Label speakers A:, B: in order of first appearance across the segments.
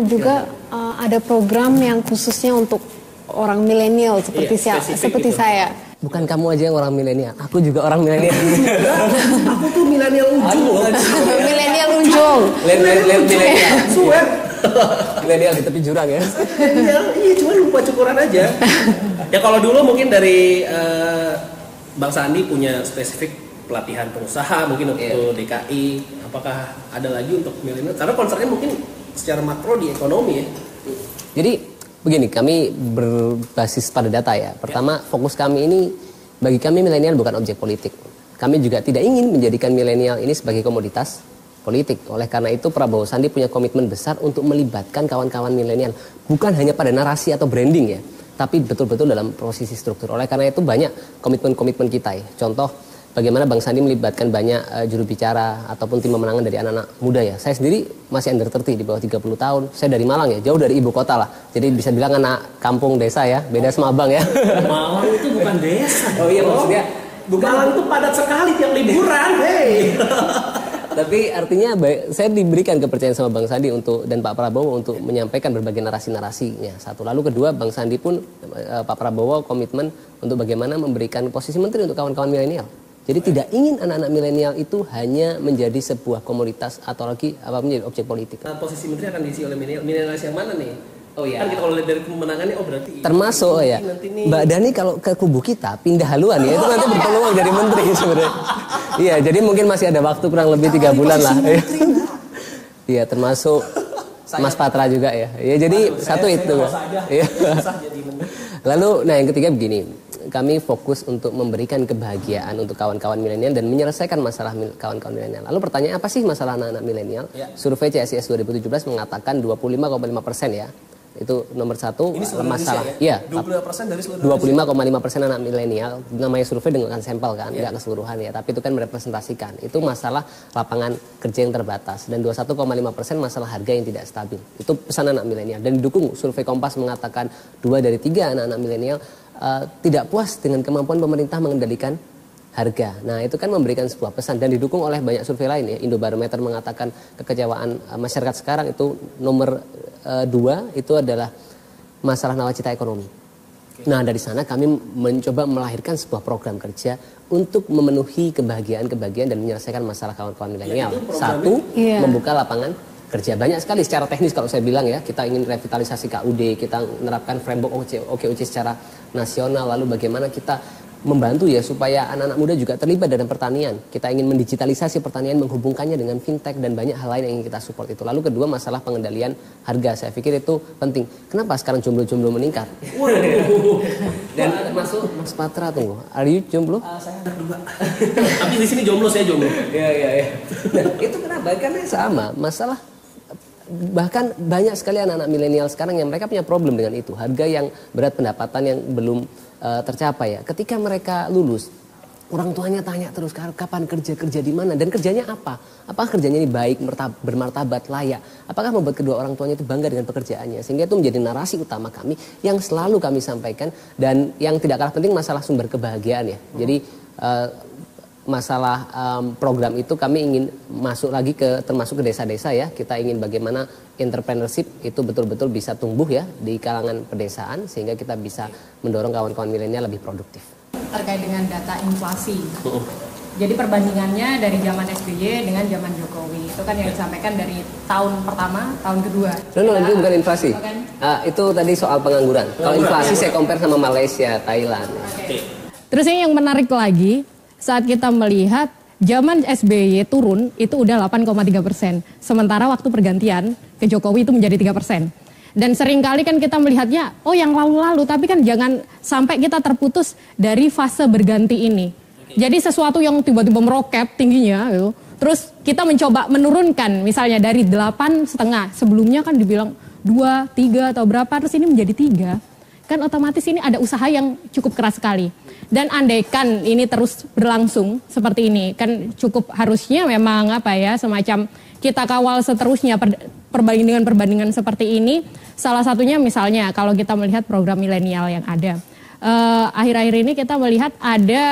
A: juga ada program yang khususnya untuk orang milenial seperti saya.
B: Bukan kamu aja yang orang milenial, aku juga orang milenial.
C: Aku tuh milenial ujung.
A: Milenial ujung.
B: Milenial.
C: Suwer.
B: Milenial di tepi jurang ya.
C: Iya, cuma lupa cukuran aja. Ya kalau dulu mungkin dari Bang Sandi punya spesifik pelatihan pengusaha mungkin untuk DKI. Apakah ada lagi untuk milenial? Karena concernnya mungkin secara makro di ekonomi ya.
B: Jadi begini, kami berbasis pada data ya. Pertama, fokus kami ini, bagi kami milenial bukan objek politik. Kami juga tidak ingin menjadikan milenial ini sebagai komoditas politik. Oleh karena itu Prabowo Sandi punya komitmen besar untuk melibatkan kawan-kawan milenial. Bukan hanya pada narasi atau branding ya, tapi betul-betul dalam posisi struktur. Oleh karena itu banyak komitmen-komitmen kita ya. Contoh, bagaimana Bang Sandi melibatkan banyak juru bicara ataupun tim pemenangan dari anak-anak muda ya. Saya sendiri masih under 30 di bawah 30 tahun. Saya dari Malang ya, jauh dari ibu kota lah. Jadi bisa bilang anak kampung desa ya, beda sama Abang ya.
C: Malang itu bukan desa.
B: Oh iya maksudnya.
C: Malang itu padat sekali tiap liburan. Hey.
B: Tapi artinya saya diberikan kepercayaan sama Bang Sandi dan Pak Prabowo untuk menyampaikan berbagai narasi-narasinya. Satu. Lalu kedua, Bang Sandi pun Pak Prabowo komitmen untuk bagaimana memberikan posisi menteri untuk kawan-kawan milenial. Jadi tidak ingin anak-anak milenial itu hanya menjadi sebuah komoditas atau lagi menjadi objek politik.
C: Posisi menteri akan diisi oleh milenial yang mana nih? Oh iya. Kan kita kalau lihat dari kemenangannya berarti.
B: Termasuk ya. Mbak Dani kalau ke kubu kita pindah haluan ya, itu nanti berpeluang jadi menteri sebenarnya. Iya, jadi mungkin masih ada waktu kurang lebih 3 bulan lah. Iya, termasuk Mas Patra juga ya. Ya jadi satu itu. Iya. Lalu yang ketiga begini. Kami fokus untuk memberikan kebahagiaan untuk kawan-kawan milenial dan menyelesaikan masalah kawan-kawan milenial. Lalu pertanyaan, apa sih masalah anak-anak milenial? Ya. Survei CSIS 2017 mengatakan 25,5% ya. Itu nomor satu masalah. Ya,
C: 25% dari seluruh
B: 25,5% anak milenial. Namanya survei dengan sampel kan, nggak keseluruhan ya. Tapi itu kan merepresentasikan. Itu masalah lapangan kerja yang terbatas. Dan 21,5% masalah harga yang tidak stabil. Itu pesan anak milenial. Dan didukung survei Kompas mengatakan 2 dari 3 anak-anak milenial tidak puas dengan kemampuan pemerintah mengendalikan harga. Nah itu kan memberikan sebuah pesan dan didukung oleh banyak survei lain ya. Indobarometer mengatakan kekecewaan masyarakat sekarang itu nomor 2 itu adalah masalah nawacita ekonomi. Nah dari sana kami mencoba melahirkan sebuah program kerja untuk memenuhi kebahagiaan dan menyelesaikan masalah kawan-kawan milenial. Satu, membuka lapangan kerja. Banyak sekali secara teknis kalau saya bilang ya, kita ingin revitalisasi KUD, kita menerapkan framework OKOC secara nasional, lalu bagaimana kita membantu ya supaya anak-anak muda juga terlibat dalam pertanian. Kita ingin mendigitalisasi pertanian, menghubungkannya dengan fintech dan banyak hal lain yang ingin kita support itu. Lalu kedua, masalah pengendalian harga. Saya pikir itu penting. Kenapa sekarang jomblo-jomblo meningkat? Dan termasuk Mas Patra, tunggu. Are you jomblo?
C: Saya anak 2. Tapi di sini jomblo, saya jomblo.
B: Iya. Nah, itu kenapa? Karena sama masalah. Bahkan banyak sekali anak-anak milenial sekarang yang mereka punya problem dengan itu. Harga yang berat, pendapatan yang belum tercapai ya. Ketika mereka lulus, orang tuanya tanya terus kapan kerja di mana dan kerjanya apa? Apakah kerjanya ini baik, bermartabat, layak? Apakah membuat kedua orang tuanya itu bangga dengan pekerjaannya? Sehingga itu menjadi narasi utama kami yang selalu kami sampaikan dan yang tidak kalah penting masalah sumber kebahagiaan ya. Jadi masalah program itu kami ingin masuk lagi termasuk ke desa-desa ya. Kita ingin bagaimana entrepreneurship itu betul-betul bisa tumbuh ya di kalangan pedesaan sehingga kita bisa mendorong kawan-kawan milenial lebih produktif.
D: Terkait dengan data inflasi. Jadi perbandingannya dari zaman SBY dengan zaman Jokowi itu kan yang disampaikan dari tahun pertama, tahun kedua.
B: Itu bukan inflasi. Itu tadi soal pengangguran. Kalau inflasi saya compare sama Malaysia, Thailand.
D: Terus ini yang menarik lagi. Saat kita melihat zaman SBY turun itu udah 8,3%. Sementara waktu pergantian ke Jokowi itu menjadi 3%. Dan seringkali kan kita melihatnya, yang lalu-lalu. Tapi kan jangan sampai kita terputus dari fase berganti ini. Jadi sesuatu yang tiba-tiba meroket tingginya gitu. Terus kita mencoba menurunkan misalnya dari 8,5. Sebelumnya kan dibilang 2, 3 atau berapa. Terus ini menjadi 3. Kan otomatis ini ada usaha yang cukup keras sekali. Dan andaikan ini terus berlangsung seperti ini, kan cukup harusnya memang semacam kita kawal seterusnya perbandingan seperti ini. Salah satunya misalnya kalau kita melihat program milenial yang ada. Akhir-akhir ini kita melihat ada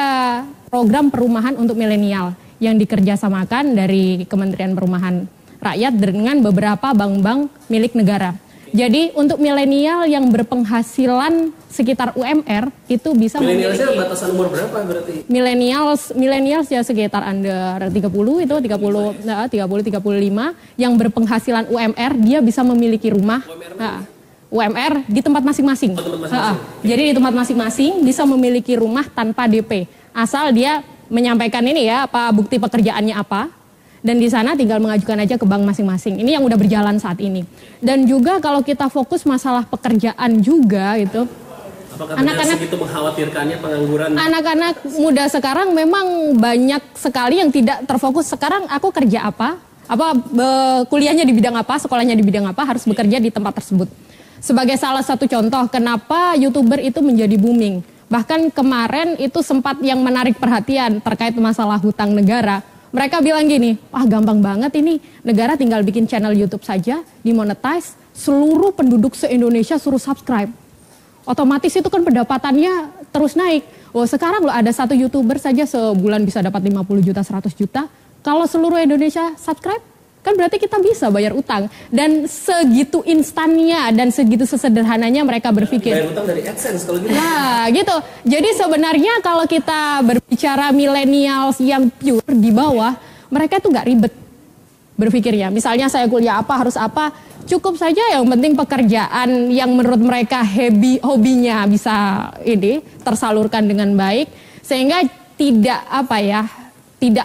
D: program perumahan untuk milenial yang dikerjasamakan dari Kementerian Perumahan Rakyat dengan beberapa bank-bank milik negara. Jadi untuk milenial yang berpenghasilan sekitar UMR itu bisa
C: milenialsnya batasan umur berapa berarti?
D: Milenials ya sekitar under 30 itu 35 yang berpenghasilan UMR dia bisa memiliki rumah. UMR di tempat masing-masing. Jadi di tempat masing-masing bisa memiliki rumah tanpa DP. Asal dia menyampaikan ini ya apa bukti pekerjaannya apa. Dan di sana tinggal mengajukan aja ke bank masing-masing. Ini yang udah berjalan saat ini. Dan juga kalau kita fokus masalah pekerjaan juga gitu.
C: Apakah anak-anak itu mengkhawatirkannya pengangguran?
D: Anak-anak muda sekarang memang banyak sekali yang tidak terfokus. Sekarang aku kerja apa kuliahnya di bidang apa, sekolahnya di bidang apa, harus bekerja di tempat tersebut. Sebagai salah satu contoh kenapa YouTuber itu menjadi booming. Bahkan kemarin itu sempat yang menarik perhatian terkait masalah hutang negara. Mereka bilang gini, gampang banget ini, negara tinggal bikin channel YouTube saja, dimonetize, seluruh penduduk se-Indonesia suruh subscribe. Otomatis itu kan pendapatannya terus naik. Sekarang loh ada satu YouTuber saja sebulan bisa dapat 50 juta, 100 juta. Kalau seluruh Indonesia subscribe, kan berarti kita bisa bayar utang. Dan segitu instannya dan segitu sesederhananya mereka berpikir.
C: Bayar utang dari AdSense kalau gitu.
D: Nah gitu. Jadi sebenarnya kalau kita berbicara millennials yang pure di bawah, mereka tuh nggak ribet berpikirnya. Misalnya saya kuliah apa, harus apa, cukup saja yang penting pekerjaan yang menurut mereka hobinya bisa tersalurkan dengan baik. Sehingga tidak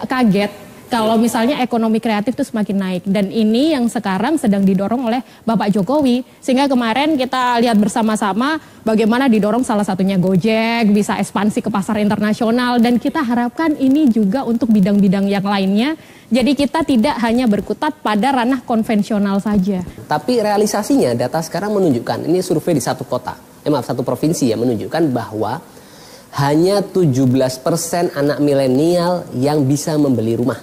D: kaget kalau misalnya ekonomi kreatif itu semakin naik. Dan ini yang sekarang sedang didorong oleh Bapak Jokowi. Sehingga kemarin kita lihat bersama-sama bagaimana didorong salah satunya Gojek, bisa ekspansi ke pasar internasional. Dan kita harapkan ini juga untuk bidang-bidang yang lainnya. Jadi kita tidak hanya berkutat pada ranah konvensional saja.
B: Tapi realisasinya data sekarang menunjukkan, ini survei di satu provinsi ya, menunjukkan bahwa hanya 17% anak milenial yang bisa membeli rumah.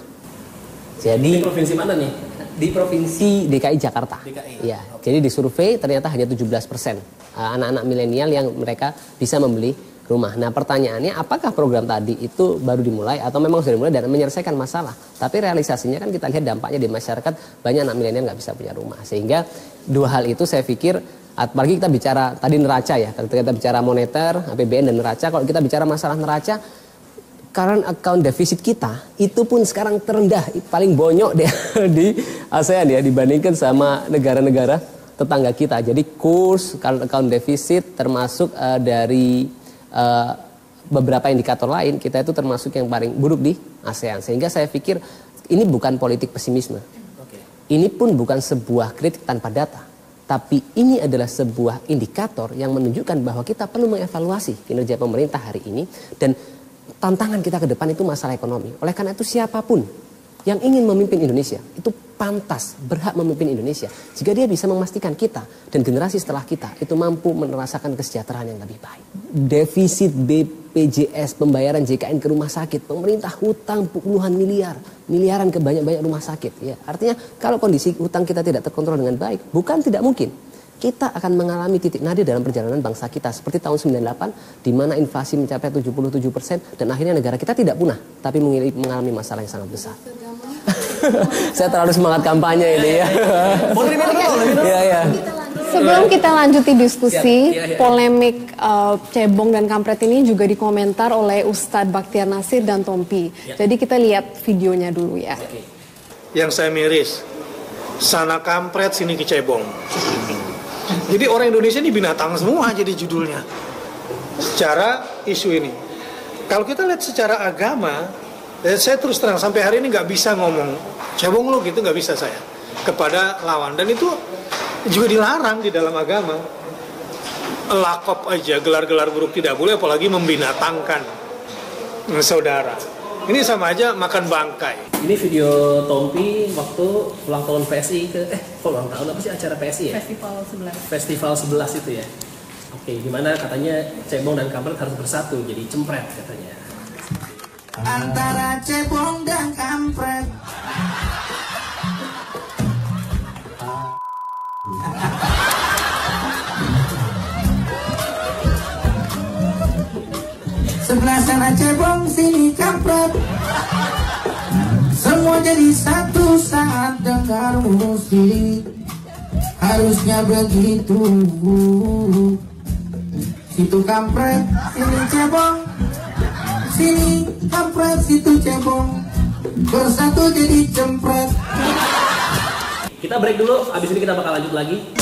B: Jadi
C: di provinsi mana nih?
B: Di provinsi DKI Jakarta.
C: DKI.
B: Ya, jadi di survei ternyata hanya 17% anak-anak milenial yang mereka bisa membeli rumah. Nah, pertanyaannya apakah program tadi itu baru dimulai atau memang sudah dimulai dan menyelesaikan masalah? Tapi realisasinya kan kita lihat dampaknya di masyarakat, banyak anak milenial nggak bisa punya rumah. Sehingga dua hal itu saya pikir, apalagi kita bicara tadi neraca ya, kalau kita bicara moneter, APBN dan neraca, kalau kita bicara masalah neraca, current account defisit kita itu pun sekarang terendah, paling bonyok di ASEAN ya, dibandingkan sama negara-negara tetangga kita. Jadi kurs current account defisit termasuk dari beberapa indikator lain, kita itu termasuk yang paling buruk di ASEAN. Sehingga saya pikir ini bukan politik pesimisme. Ini pun bukan sebuah kritik tanpa data. Tapi ini adalah sebuah indikator yang menunjukkan bahwa kita perlu mengevaluasi kinerja pemerintah hari ini. Dan tantangan kita ke depan itu masalah ekonomi. Oleh karena itu siapapun yang ingin memimpin Indonesia itu pantas, berhak memimpin Indonesia jika dia bisa memastikan kita dan generasi setelah kita itu mampu merasakan kesejahteraan yang lebih baik. Defisit BPJS, pembayaran JKN ke rumah sakit, pemerintah hutang puluhan miliaran ke banyak-banyak rumah sakit. Ya, artinya kalau kondisi hutang kita tidak terkontrol dengan baik, bukan tidak mungkin kita akan mengalami titik nadir dalam perjalanan bangsa kita seperti tahun 98 di mana inflasi mencapai 77% dan akhirnya negara kita tidak punah tapi mengalami masalah yang sangat besar. Saya terlalu semangat kampanye ini ya.
A: Sebelum kita lanjuti diskusi, polemik cebong dan kampret ini juga dikomentar oleh Ustadz Bakhtiar Nasir dan Tompi. Jadi kita lihat videonya dulu ya.
E: Yang saya miris, sana kampret sini kecebong. Jadi orang Indonesia ini binatang semua jadi judulnya secara isu ini. Kalau kita lihat secara agama, saya terus terang sampai hari ini nggak bisa ngomong cebong lo gitu, nggak bisa saya kepada lawan. Dan itu juga dilarang di dalam agama. Lakop aja, gelar-gelar buruk tidak boleh, apalagi membinatangkan saudara. Ini sama aja makan bangkai.
C: Ini video Tompi waktu ulang tahun PSI ulang tahun apa sih acara PSI ya? Festival 11 itu ya. Oke, gimana katanya cebong dan kampret harus bersatu jadi cempret katanya.
F: Antara cebong dan kampret. Sebelah sana cebong, sini kampret. Semua jadi satu saat dengar musik. harusnya begitu. Situ kampret, sini cebong, sini kampret, situ cebong, bersatu jadi cempret.
C: Kita break dulu, abis ini kita bakal lanjut lagi.